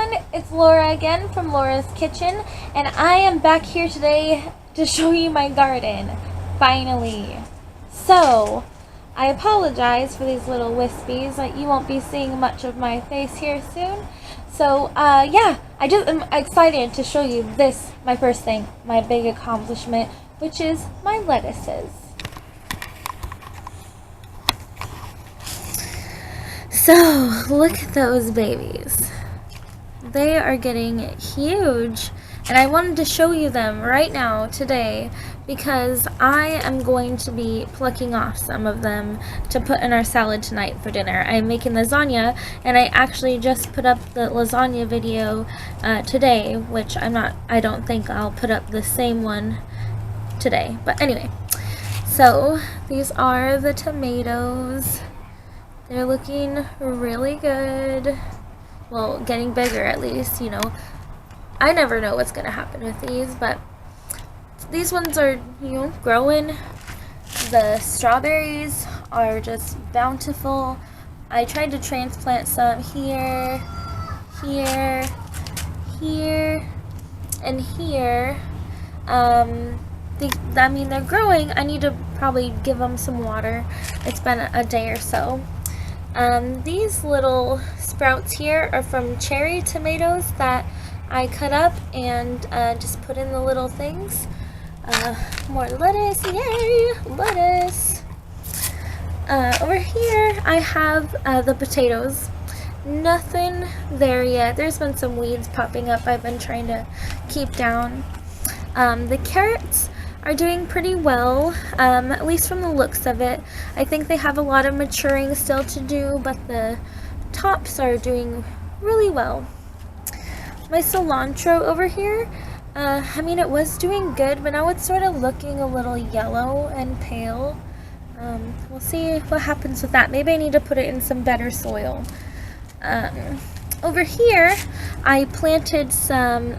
everyone, it's Laura again from Laura's Kitchen, and I am back here today to show you my garden, finally. So, I apologize for these little wispies, you won't be seeing much of my face here soon. So, yeah, I just am excited to show you this, my first thing, my big accomplishment, which is my lettuces. So, look at those babies. They are getting huge, and I wanted to show you them right now today because I am going to be plucking off some of them to put in our salad tonight for dinner. I'm making lasagna, and I actually just put up the lasagna video today, which I don't think I'll put up the same one today. But anyway, so these are the tomatoes. They're looking really good. Well, getting bigger at least, you know. I never know what's gonna happen with these, but these ones are, you know, growing. The strawberries are just bountiful. I tried to transplant some here, here, here, and here. I mean, they're growing. I need to probably give them some water. It's been a day or so. These little sprouts here are from cherry tomatoes that I cut up and just put in the little things. More lettuce, yay, lettuce. Over here I have the potatoes. Nothing there yet. There's been some weeds popping up I've been trying to keep down. The carrots are doing pretty well, at least from the looks of it. I think they have a lot of maturing still to do, but the tops are doing really well. My cilantro over here, I mean, it was doing good, but now it's sort of looking a little yellow and pale. We'll see what happens with that. Maybe I need to put it in some better soil. Over here, I planted some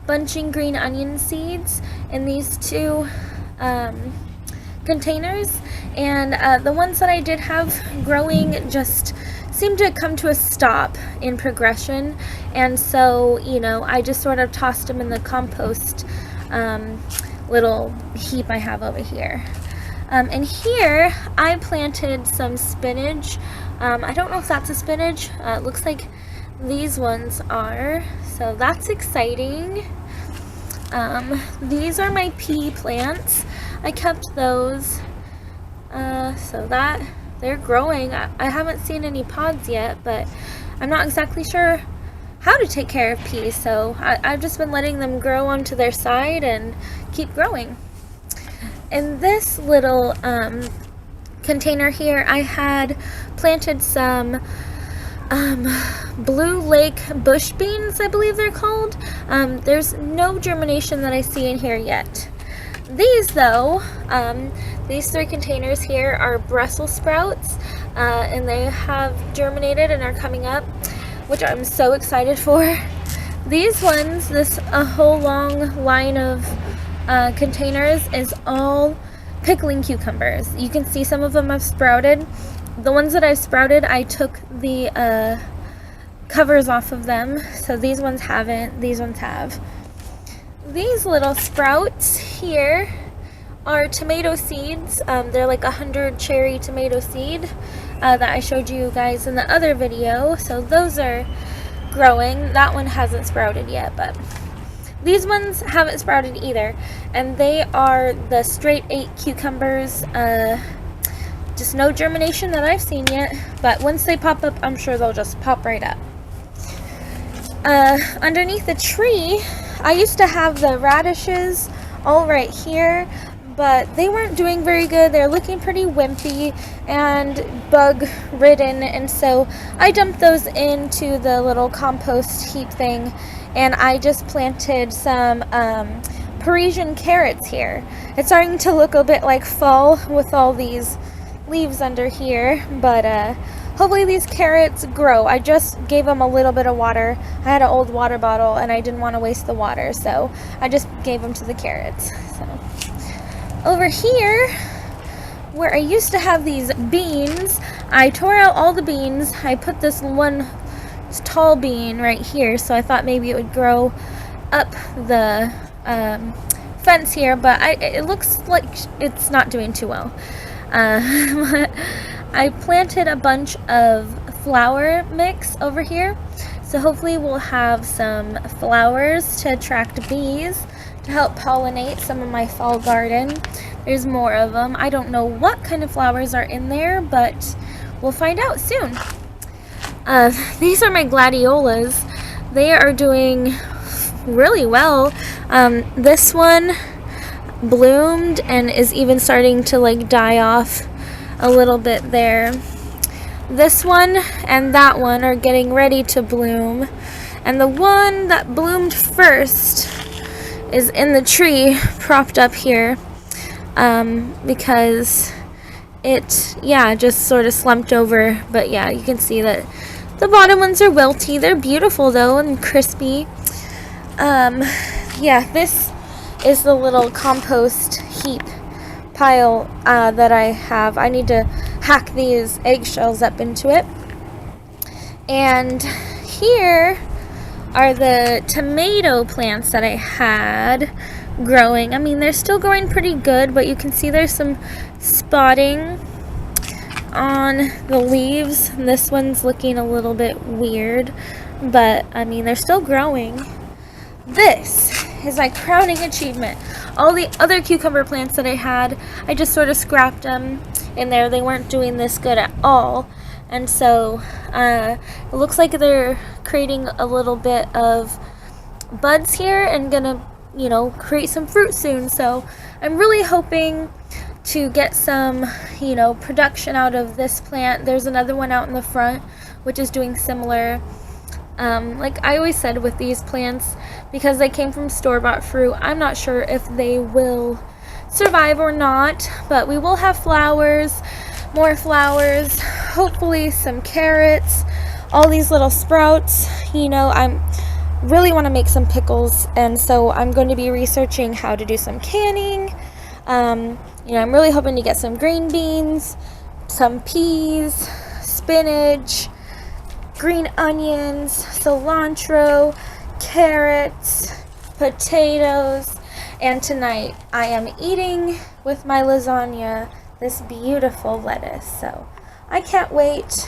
bunching green onion seeds in these two containers, and the ones that I did have growing just seemed to come to a stop in progression, and so, you know, I just sort of tossed them in the compost little heap I have over here. And here I planted some spinach. I don't know if that's a spinach. It looks like these ones are, so that's exciting. These are my pea plants. I kept those, so that they're growing. I haven't seen any pods yet, but I'm not exactly sure how to take care of peas, so I've just been letting them grow onto their side and keep growing. In this little container here, I had planted some Blue Lake bush beans, I believe they're called. There's no germination that I see in here yet. These though, these three containers here are Brussels sprouts, and they have germinated and are coming up, which I'm so excited for. These ones, a whole long line of containers is all pickling cucumbers. You can see some of them have sprouted. The ones that I've sprouted, I took the covers off of them, so these ones haven't, these ones have. These little sprouts here are tomato seeds. They're like 100 cherry tomato seed that I showed you guys in the other video, so those are growing. That one hasn't sprouted yet, but these ones haven't sprouted either, and they are the straight 8 cucumbers. Just no germination that I've seen yet, but once they pop up, I'm sure they'll just pop right up. Underneath the tree, I used to have the radishes all right here, but they weren't doing very good. They're looking pretty wimpy and bug ridden, and so I dumped those into the little compost heap thing, and I just planted some Parisian carrots here. It's starting to look a bit like fall with all these leaves under here, but hopefully these carrots grow. I just gave them a little bit of water. I had an old water bottle and I didn't want to waste the water, so I just gave them to the carrots. So over here, where I used to have these beans, I tore out all the beans. I put this one tall being right here, so I thought maybe it would grow up the fence here, but it looks like it's not doing too well. I planted a bunch of flower mix over here, so hopefully we'll have some flowers to attract bees to help pollinate some of my fall garden. There's more of them. I don't know what kind of flowers are in there, but we'll find out soon. These are my gladiolas. They are doing really well. This one bloomed and is even starting to like die off a little bit there. This one and that one are getting ready to bloom, and the one that bloomed first is in the tree propped up here because it just sort of slumped over. But yeah, you can see that the bottom ones are wilty. They're beautiful though and crispy. Yeah, this is the little compost heap pile that I have. I need to hack these eggshells up into it. And here are the tomato plants that I had growing. I mean, they're still growing pretty good, but you can see there's some spotting on the leaves. This one's looking a little bit weird, but I mean, they're still growing. This is my crowning achievement. All the other cucumber plants that I had, I just sort of scrapped them in there. They weren't doing this good at all. And so it looks like they're creating a little bit of buds here and gonna, create some fruit soon. So I'm really hoping to get some, production out of this plant. There's another one out in the front which is doing similar. Like I always said with these plants, because they came from store-bought fruit, I'm not sure if they will survive or not, but we will have flowers, more flowers, hopefully some carrots, all these little sprouts. I'm really want to make some pickles, and so I'm going to be researching how to do some canning. I'm really hoping to get some green beans, some peas, spinach, green onions, cilantro, carrots, potatoes, and tonight I am eating with my lasagna this beautiful lettuce. So I can't wait.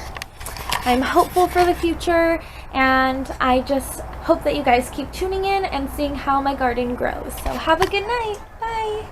I'm hopeful for the future, and I just hope that you guys keep tuning in and seeing how my garden grows. So have a good night. Bye.